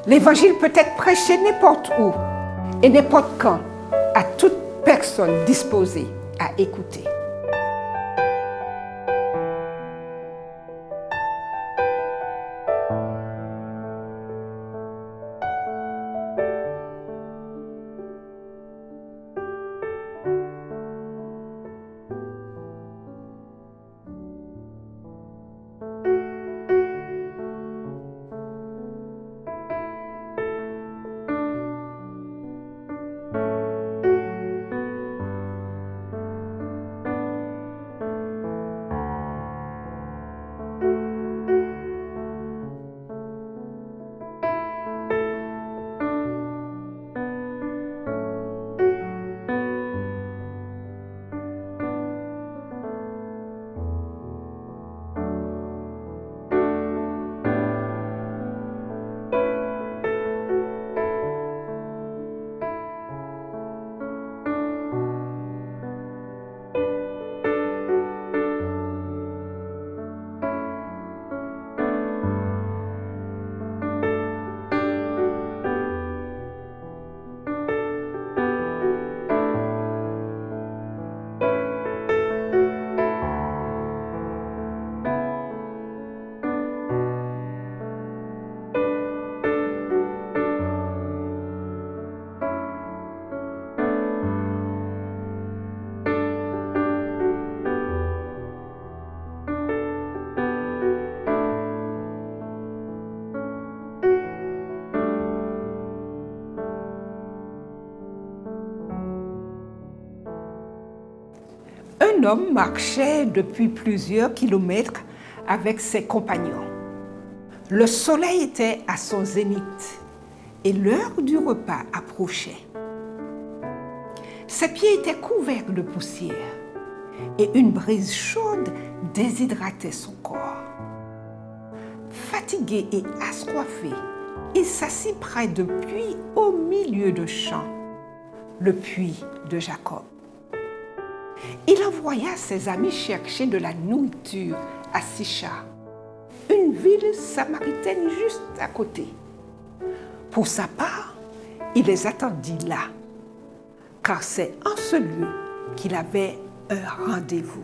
L'évangile peut être prêché n'importe où et n'importe quand à toute personne disposée à écouter. Un homme marchait depuis plusieurs kilomètres avec ses compagnons. Le soleil était à son zénith et l'heure du repas approchait. Ses pieds étaient couverts de poussière et une brise chaude déshydratait son corps. Fatigué et assoiffé, il s'assit près d'un puits au milieu de champs, le puits de Jacob. Il envoya ses amis chercher de la nourriture à Sichar, une ville samaritaine juste à côté. Pour sa part, il les attendit là, car c'est en ce lieu qu'il avait un rendez-vous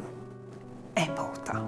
important.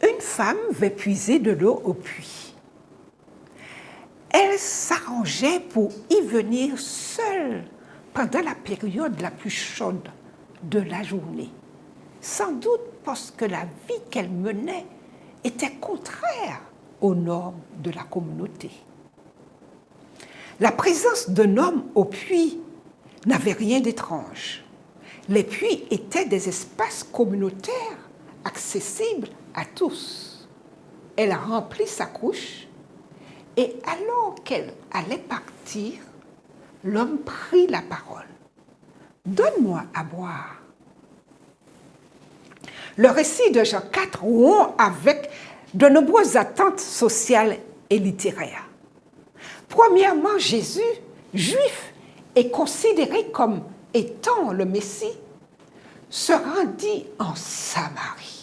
Une femme vint puiser de l'eau au puits. Elle s'arrangeait pour y venir seule pendant la période la plus chaude de la journée, sans doute parce que la vie qu'elle menait était contraire aux normes de la communauté. La présence d'un homme au puits n'avait rien d'étrange. Les puits étaient des espaces communautaires accessibles à tous. Elle remplit sa couche et alors qu'elle allait partir, l'homme prit la parole. « Donne-moi à boire. » Le récit de Jean 4 rompt avec de nombreuses attentes sociales et littéraires. Premièrement, Jésus, juif et considéré comme étant le Messie, se rendit en Samarie.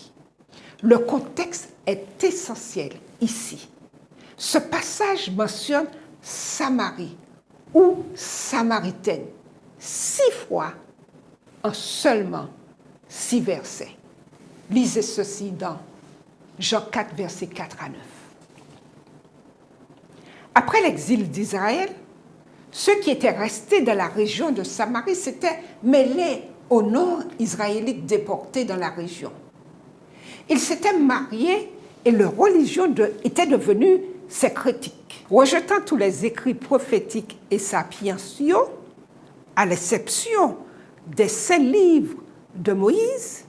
Le contexte est essentiel ici. Ce passage mentionne Samarie ou Samaritaine 6 fois en seulement 6 versets. Lisez ceci dans Jean 4, versets 4 à 9. Après l'exil d'Israël, ceux qui étaient restés dans la région de Samarie s'étaient mêlés aux non-israélites déportés dans la région. Ils s'étaient mariés et leur religion était devenue sécrétique. Rejetant tous les écrits prophétiques et sapientiaux, à l'exception des 5 livres de Moïse,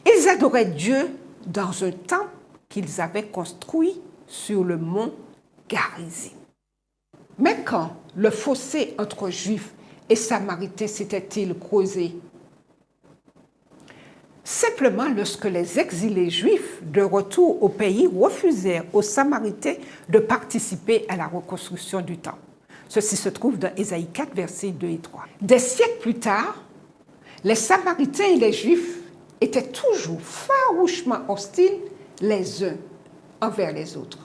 ils adoraient Dieu dans un temple qu'ils avaient construit sur le mont Garizim. Mais quand le fossé entre Juifs et Samaritains s'était-il creusé? Simplement lorsque les exilés juifs de retour au pays refusèrent aux Samaritains de participer à la reconstruction du temple. Ceci se trouve dans Ésaïe 4, versets 2 et 3. Des siècles plus tard, les Samaritains et les Juifs étaient toujours farouchement hostiles les uns envers les autres.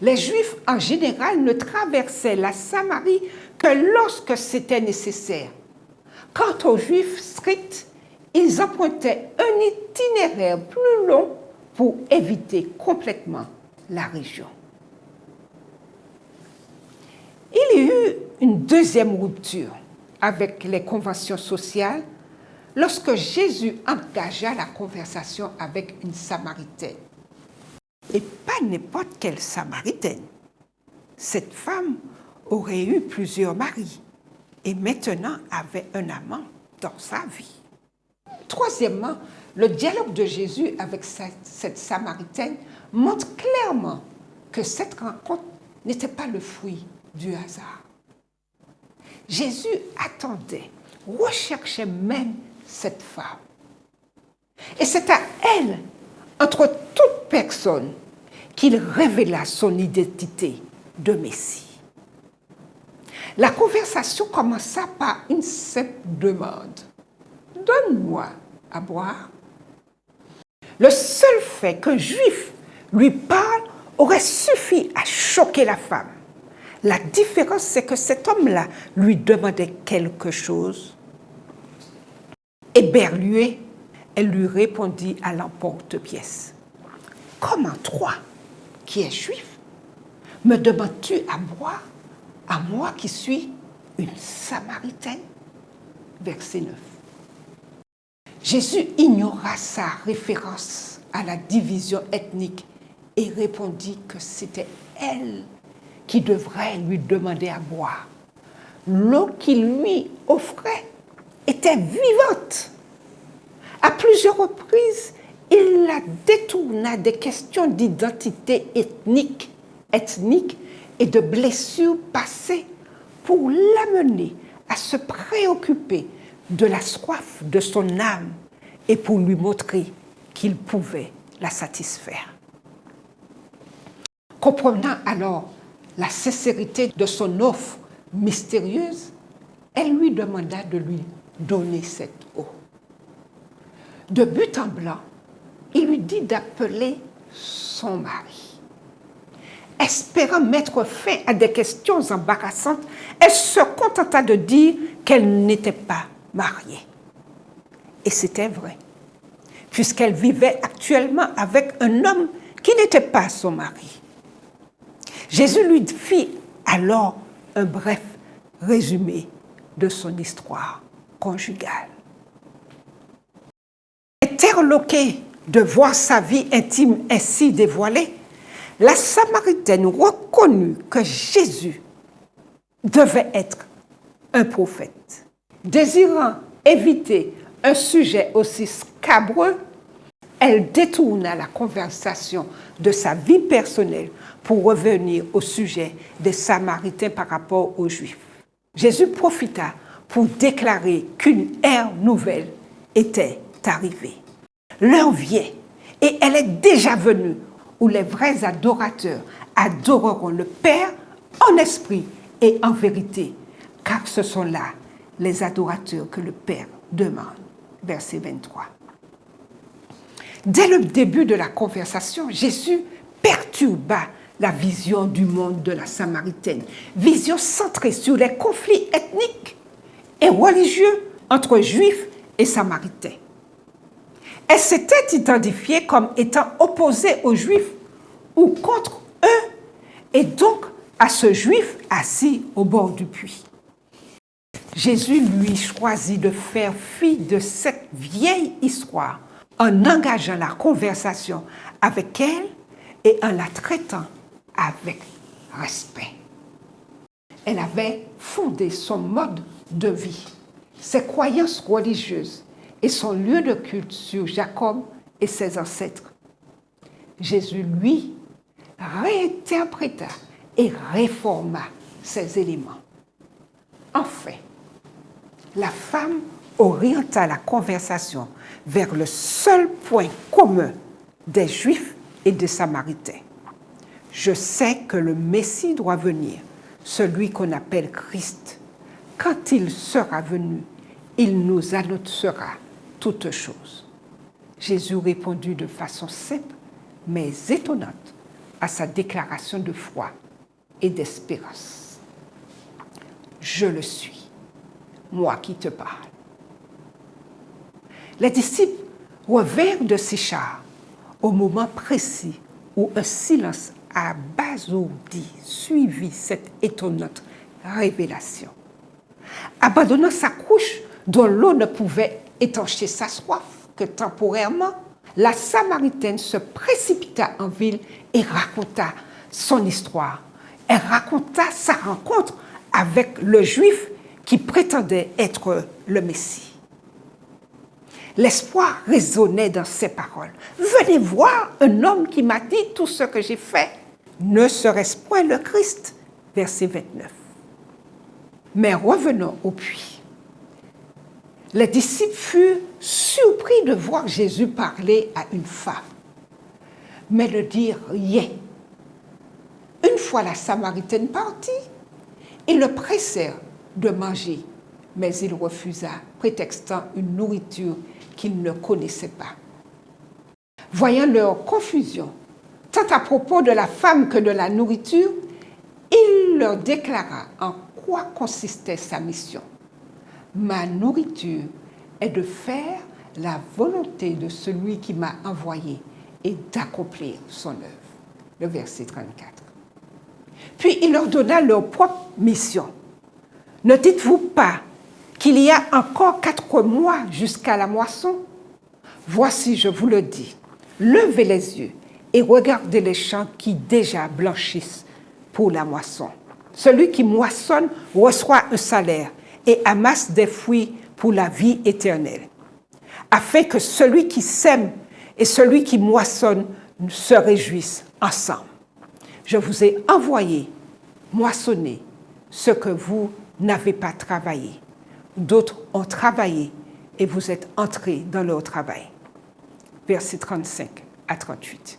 Les Juifs, en général, ne traversaient la Samarie que lorsque c'était nécessaire. Quant aux Juifs stricts, ils empruntaient un itinéraire plus long pour éviter complètement la région. Il y eut une deuxième rupture avec les conventions sociales lorsque Jésus engagea la conversation avec une Samaritaine. Et pas n'importe quelle Samaritaine. Cette femme aurait eu plusieurs maris et maintenant avait un amant dans sa vie. Troisièmement, le dialogue de Jésus avec cette Samaritaine montre clairement que cette rencontre n'était pas le fruit du hasard. Jésus attendait, recherchait même cette femme. Et c'est à elle, entre toute personne, qu'il révéla son identité de Messie. La conversation commença par une simple demande. Donne-moi à boire. Le seul fait qu'un juif lui parle aurait suffi à choquer la femme. La différence, c'est que cet homme-là lui demandait quelque chose. Éberluée, elle lui répondit à l'emporte-pièce. « Comment toi, qui es juif, me demandes-tu à boire, à moi qui suis une Samaritaine ?» Verset 9. Jésus ignora sa référence à la division ethnique et répondit que c'était elle qui devrait lui demander à boire. L'eau qu'il lui offrait était vivante. À plusieurs reprises, il la détourna des questions d'identité ethnique et de blessures passées pour l'amener à se préoccuper de la soif de son âme et pour lui montrer qu'il pouvait la satisfaire. Comprenant alors la sincérité de son offre mystérieuse, elle lui demanda de lui donner cette eau. De but en blanc, il lui dit d'appeler son mari. Espérant mettre fin à des questions embarrassantes, elle se contenta de dire qu'elle n'était pas mariée. Et c'était vrai, puisqu'elle vivait actuellement avec un homme qui n'était pas son mari. Jésus lui fit alors un bref résumé de son histoire conjugale. Interloquée de voir sa vie intime ainsi dévoilée, la Samaritaine reconnut que Jésus devait être un prophète. Désirant éviter un sujet aussi scabreux, elle détourna la conversation de sa vie personnelle pour revenir au sujet des Samaritains par rapport aux Juifs. Jésus profita pour déclarer qu'une ère nouvelle était arrivée. L'heure vient, et elle est déjà venue, où les vrais adorateurs adoreront le Père en esprit et en vérité, car ce sont là les adorateurs que le Père demande. Verset 23. Dès le début de la conversation, Jésus perturba la vision du monde de la Samaritaine, vision centrée sur les conflits ethniques et religieux entre Juifs et Samaritains. Elle s'était identifiée comme étant opposée aux Juifs ou contre eux, et donc à ce Juif assis au bord du puits. Jésus, lui, choisit de faire fi de cette vieille histoire en engageant la conversation avec elle et en la traitant avec respect. Elle avait fondé son mode de vie, ses croyances religieuses et son lieu de culte sur Jacob et ses ancêtres. Jésus, lui, réinterpréta et réforma ces éléments. Enfin, la femme orienta la conversation vers le seul point commun des Juifs et des Samaritains. Je sais que le Messie doit venir, celui qu'on appelle Christ. Quand il sera venu, il nous annoncera toutes choses. Jésus répondit de façon simple, mais étonnante, à sa déclaration de foi et d'espérance. Je le suis, moi qui te parle. Les disciples revinrent de ces chars au moment précis où un silence abasourdi suivit cette étonnante révélation. Abandonnant sa couche dont l'eau ne pouvait étancher sa soif que temporairement, la Samaritaine se précipita en ville et raconta son histoire. Elle raconta sa rencontre avec le Juif qui prétendait être le Messie. L'espoir résonnait dans ses paroles. « Venez voir un homme qui m'a dit tout ce que j'ai fait. Ne serait-ce point le Christ ?» Verset 29. Mais revenons au puits. Les disciples furent surpris de voir Jésus parler à une femme, mais ne dirent rien. Une fois la Samaritaine partie, ils le pressèrent de manger, mais il refusa, prétextant une nourriture qu'il ne connaissait pas. Voyant leur confusion, tant à propos de la femme que de la nourriture, il leur déclara en quoi consistait sa mission. Ma nourriture est de faire la volonté de celui qui m'a envoyé et d'accomplir son œuvre. Le verset 34. Puis il leur donna leur propre mission. Ne dites-vous pas qu'il y a encore 4 mois jusqu'à la moisson? Voici, je vous le dis, levez les yeux et regardez les champs qui déjà blanchissent pour la moisson. Celui qui moissonne reçoit un salaire et amasse des fruits pour la vie éternelle, afin que celui qui sème et celui qui moissonne se réjouissent ensemble. Je vous ai envoyé moissonner ce que vous n'avez pas travaillé. D'autres ont travaillé et vous êtes entrés dans leur travail. Versets 35 à 38.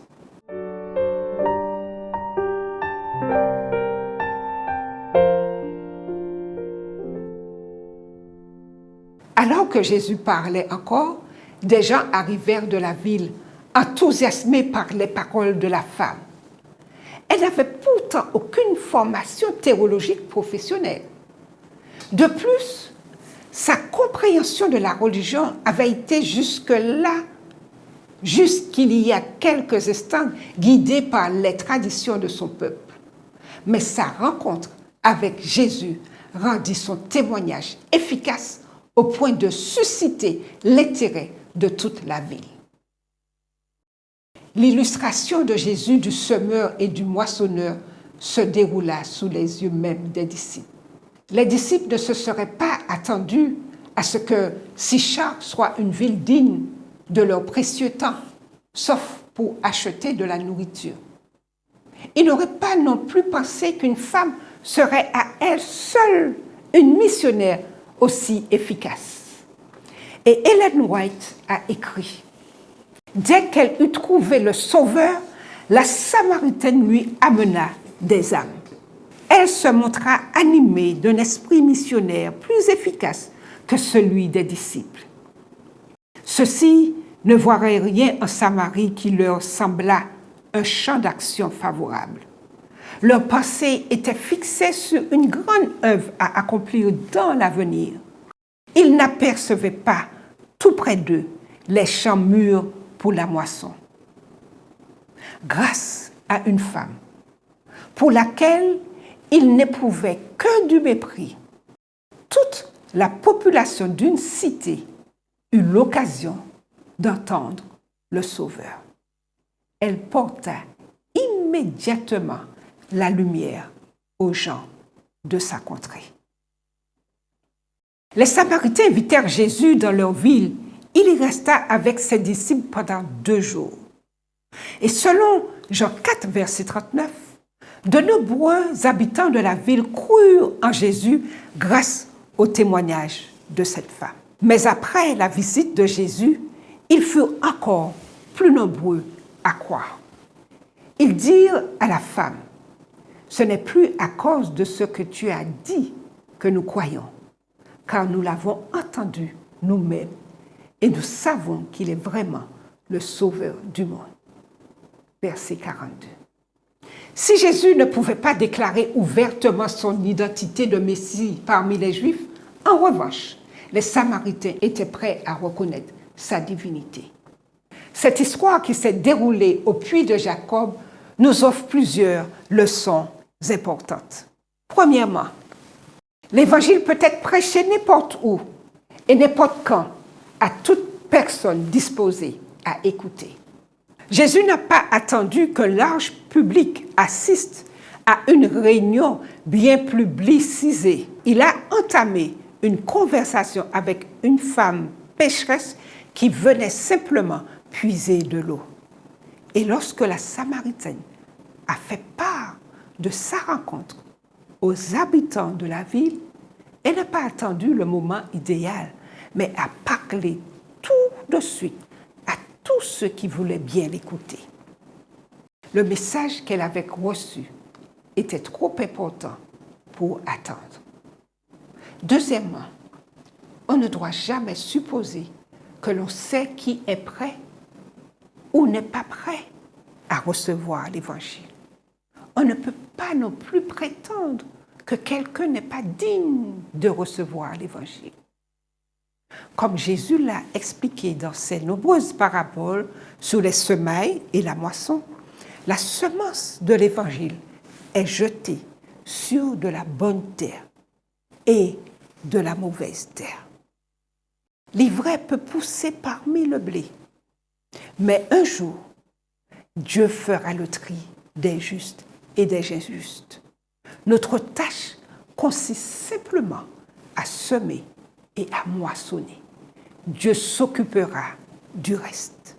Alors que Jésus parlait encore, des gens arrivèrent de la ville, enthousiasmés par les paroles de la femme. Elle n'avait pourtant aucune formation théologique professionnelle. De plus, sa compréhension de la religion avait été jusque-là, jusqu'il y a quelques instants, guidée par les traditions de son peuple. Mais sa rencontre avec Jésus rendit son témoignage efficace au point de susciter l'intérêt de toute la ville. L'illustration de Jésus du semeur et du moissonneur se déroula sous les yeux même des disciples. Les disciples ne se seraient pas attendus à ce que Sychar soit une ville digne de leur précieux temps, sauf pour acheter de la nourriture. Ils n'auraient pas non plus pensé qu'une femme serait à elle seule une missionnaire aussi efficace. Et Ellen White a écrit: dès qu'elle eut trouvé le Sauveur, la Samaritaine lui amena des âmes. Elle se montra animée d'un esprit missionnaire plus efficace que celui des disciples. Ceux-ci ne voiraient rien en Samarie qui leur semblât un champ d'action favorable. Leur pensée était fixée sur une grande œuvre à accomplir dans l'avenir. Ils n'apercevaient pas, tout près d'eux, les champs mûrs pour la moisson. Grâce à une femme pour laquelle ils n'éprouvaient que du mépris, toute la population d'une cité eut l'occasion d'entendre le Sauveur. Elle porta immédiatement la lumière aux gens de sa contrée. Les Samaritains invitèrent Jésus dans leur ville. Il y resta avec ses disciples pendant 2 jours. Et selon Jean 4, verset 39, de nombreux habitants de la ville crurent en Jésus grâce au témoignage de cette femme. Mais après la visite de Jésus, ils furent encore plus nombreux à croire. Ils dirent à la femme, « Ce n'est plus à cause de ce que tu as dit que nous croyons, car nous l'avons entendu nous-mêmes et nous savons qu'il est vraiment le Sauveur du monde. » Verset 42. Si Jésus ne pouvait pas déclarer ouvertement son identité de Messie parmi les Juifs, en revanche, les Samaritains étaient prêts à reconnaître sa divinité. Cette histoire qui s'est déroulée au puits de Jacob nous offre plusieurs leçons importantes. Premièrement, l'Évangile peut être prêché n'importe où et n'importe quand à toute personne disposée à écouter. Jésus n'a pas attendu que large public assiste à une réunion bien publicisée. Il a entamé une conversation avec une femme pécheresse qui venait simplement puiser de l'eau. Et lorsque la Samaritaine a fait part de sa rencontre aux habitants de la ville, elle n'a pas attendu le moment idéal, mais a parlé tout de suite à tous ceux qui voulaient bien l'écouter. Le message qu'elle avait reçu était trop important pour attendre. Deuxièmement, on ne doit jamais supposer que l'on sait qui est prêt ou n'est pas prêt à recevoir l'Évangile. On ne peut pas non plus prétendre que quelqu'un n'est pas digne de recevoir l'Évangile. Comme Jésus l'a expliqué dans ses nombreuses paraboles sur les semailles et la moisson, la semence de l'Évangile est jetée sur de la bonne terre et de la mauvaise terre. L'ivraie peut pousser parmi le blé, mais un jour, Dieu fera le tri des justes et des injustes. Notre tâche consiste simplement à semer et à moissonner. Dieu s'occupera du reste.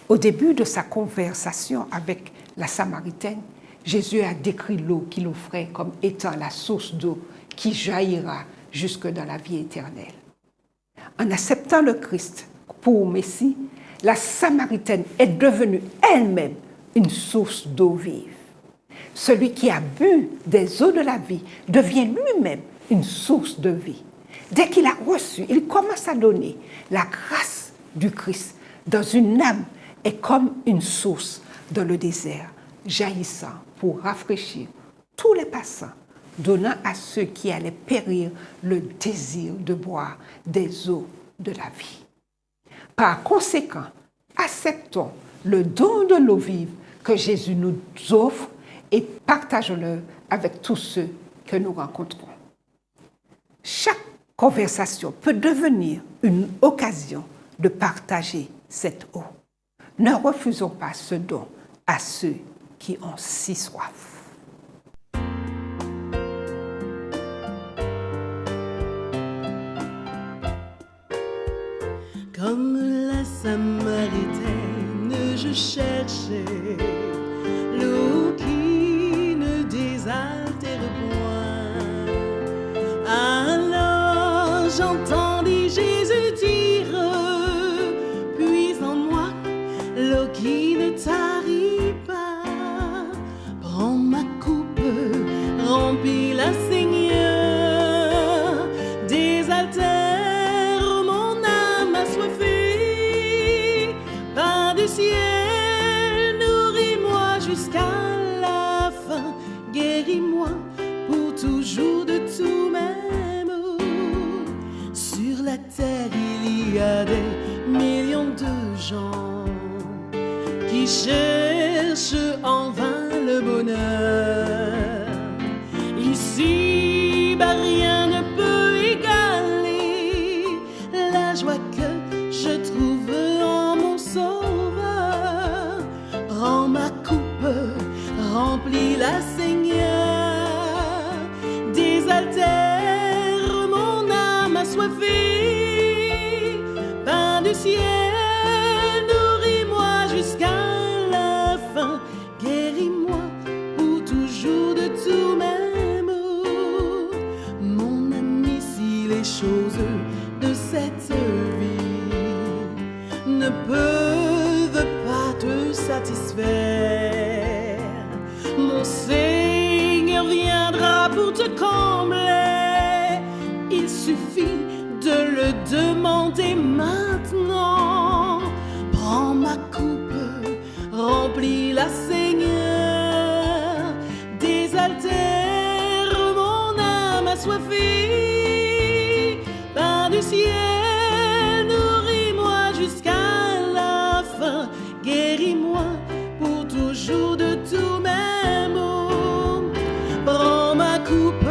Au début de sa conversation avec la Samaritaine, Jésus a décrit l'eau qu'il offrait comme étant la source d'eau qui jaillira jusque dans la vie éternelle. En acceptant le Christ pour Messie, la Samaritaine est devenue elle-même une source d'eau vive. Celui qui a bu des eaux de la vie devient lui-même une source de vie. Dès qu'il a reçu, il commence à donner. La grâce du Christ dans une âme est comme une source dans le désert, jaillissant pour rafraîchir tous les passants, donnant à ceux qui allaient périr le désir de boire des eaux de la vie. Par conséquent, acceptons le don de l'eau vive que Jésus nous offre et partageons-le avec tous ceux que nous rencontrons. Chaque conversation peut devenir une occasion de partager cette eau. Ne refusons pas ce don à ceux qui ont si soif. Comme la Samaritaine, je cherchais l'eau qui ne désaltère point. Alors j'entendis Jésus dire, puise en moi l'eau qui ne tarit pas. Prends ma coupe, remplis-la, Seigneur, désaltère mon âme assoiffée. Par du ciel, nourris-moi jusqu'à la fin, guéris-moi pour toujours de tous mes maux. Sur la terre, il y a des millions de gens cherche en vain le bonheur. Ici, rien ne peut égaler la joie que je trouve en mon Sauveur. Rends ma coupe, remplis la Seigneur, désaltère mon âme assoiffée, pain du ciel, nourris-moi jusqu'à la fin, guéris-moi pour toujours de tous mes maux. Mon ami, si les choses de cette vie ne peuvent pas te satisfaire, mon Seigneur viendra pour te combler. Il suffit de le demander maintenant. Prends ma coupe, remplis la Seigneur, désaltère mon âme assoiffée, pain du ciel, nourris-moi jusqu'à la fin, guéris-moi pour toujours de tous mes maux. Prends ma coupe,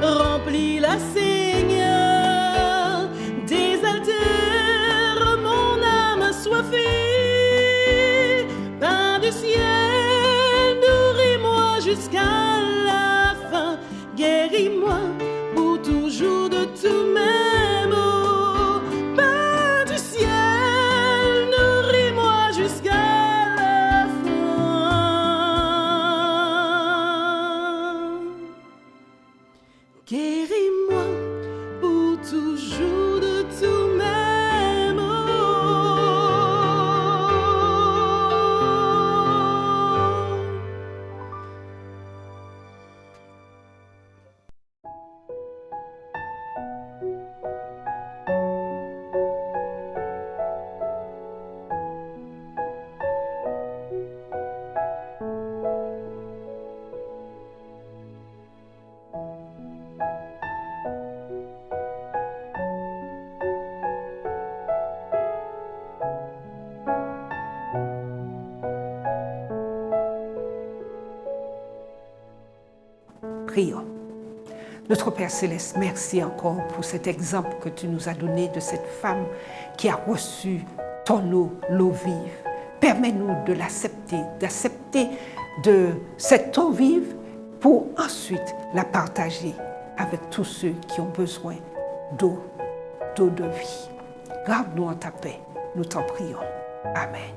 remplis la Seigneur, désaltère mon âme assoiffée, pain du ciel, nourris-moi jusqu'à la fin, guéris-moi pour toujours de tous mes maux. Pain du ciel, nourris-moi jusqu'à la fin, guéris-moi pour toujours de tous mes maux. Prions. Notre Père Céleste, merci encore pour cet exemple que tu nous as donné de cette femme qui a reçu ton eau, l'eau vive. Permets-nous de l'accepter, d'accepter de cette eau vive pour ensuite la partager avec tous ceux qui ont besoin d'eau de vie. Garde-nous en ta paix, nous t'en prions. Amen.